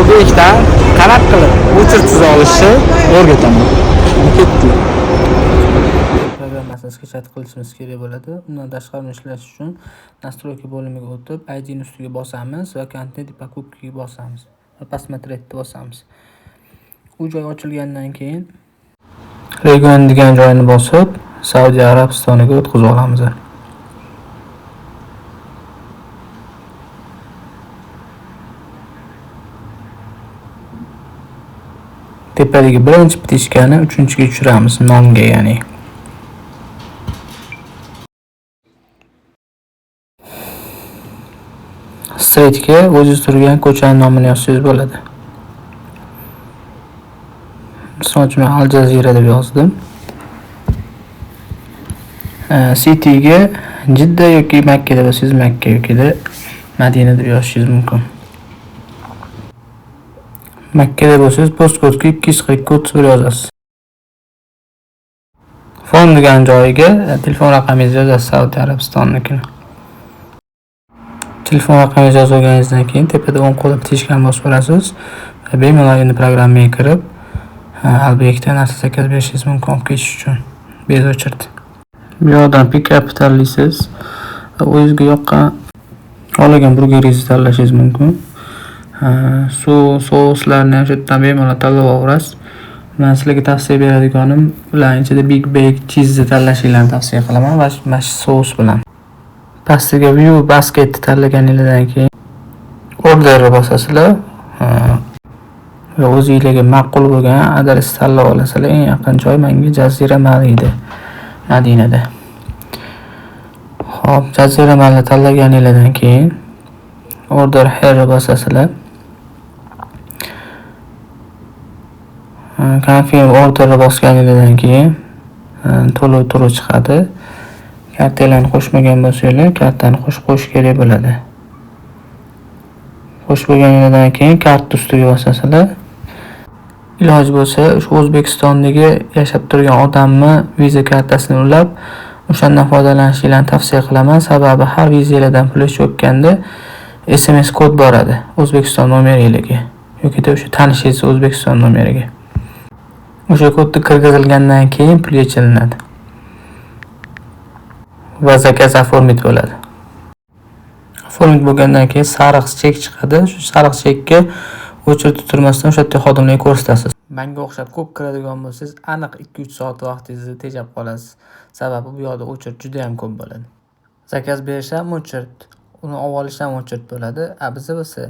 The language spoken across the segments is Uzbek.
obyektda qanaqa qilib o'chirib olishni o'rgataman. Ketdi. Programmasini sketch qilishimiz kerak bo'ladi. Undan tashqari ishlash uchun настройки bo'limiga o'tib, ID ni ustiga bosamiz va content и покупкиga bosamiz. Va посмотретьni bosamiz. U joy ochilgandan keyin region degan joyni bosib, Saudiya Arabistoniga o'tkazib olamiz. Tepadagi birinchi bitishkani 3-ga tushiramiz, nomga ya'ni. Streetga o'zingiz turgan ko'chaning nomini yozsangiz bo'ladi. Misol uchun Al Jazeera deb yozdim. Cityga Jidda yoki Makka deb yozsangiz Makka yoki Madina deb yozishingiz mumkin. Makka deb bo'lsangiz postkodga 240 kod yozasiz. Fon degan joyiga telefon raqamingizni yozasiz, Saudiya Arabistonnikini. Telefon raqamingizni yozganingizdan keyin tepada o'ng qo'l bitishkani bosib olasiz va bemalol endi programmaga kirib obyektdan narsa zakaz berishingiz mumkin olib ketish uchun. Bez o'chirdi. Bu yerdan pick-up tanlaysiz va o'zingizga yoqqan xohlagan burgeringizni tanlashingiz mumkin. Souslarni ham shu yerdan bemalol tanlab olasiz. Men sizlarga tavsiya beradiganim ular ichida Big Bag cheese tanlashinglarni tavsiya qilaman va mana shu sous bilan. Pastiga view basket tanlaganingizdan keyin orderni bosasizlar va o'zingizlarga ma'qul bo'lgan adresni tanlab olasizlar. Eng yaqin joy menga Jazira edi, Madinada. Xo'p, Jazira Malni tanlaganingizdan keyin order here bosasizlar. Confirm orderni bosganingizdan keyin to'lov turi chiqadi. Kartalarni qo'shmagan bo'lsangiz, kartani qo'shish kerak bo'ladi. Qo'shib bo'lganingizdan keyin karta ustiga bosasizlar. Iloji bo'lsa, shu O'zbekistondagi yashab turgan odamni viza kartasini ulab, o'shandan foydalanishingizni tavsiya qilaman. Sababi har vizangizdan pul cho'kkanda SMS kod boradi O'zbekiston nomeringizga yoki o'sha tanishingiz O'zbekiston nomeriga. O'sha kodni kirgizilgandan keyin pul yechilinadi. Va zakaz oformit bo'ladi. Oformit bo'lgandan keyin sariq chek chiqadi. Shu sariq chekka o'chirib turmasdan o'sha yerda xodimlarga ko'rsatasiz. Menga o'xshab ko'p kiradigan bo'lsangiz, aniq 2-3 soat vaqtingizni tejab qolasiz. Sababi bu yoqda o'chirt juda ham ko'p bo'ladi. Zakaz berish ham o'chirt, uni olib olish ham o'chirt bo'ladi. Biz esa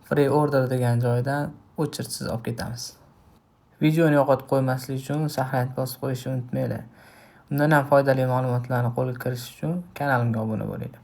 free order degan joydan o'chirtsiz olib ketamiz. Videoni yo'qotib qo'ymaslik uchun sahifani bosib qo'yishni unutmanglar. Undan ham foydali ma'lumotlarni qo'lga kiritish uchun kanalimga obuna bo'ling.